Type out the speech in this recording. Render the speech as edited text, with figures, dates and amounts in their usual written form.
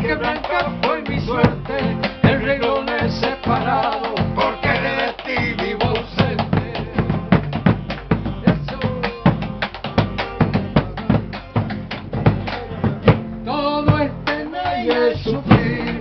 porque blanca fue mi suerte, el renglón es separado, porque de ti vivo ausente. Eso. Todo este nadie es sufrir.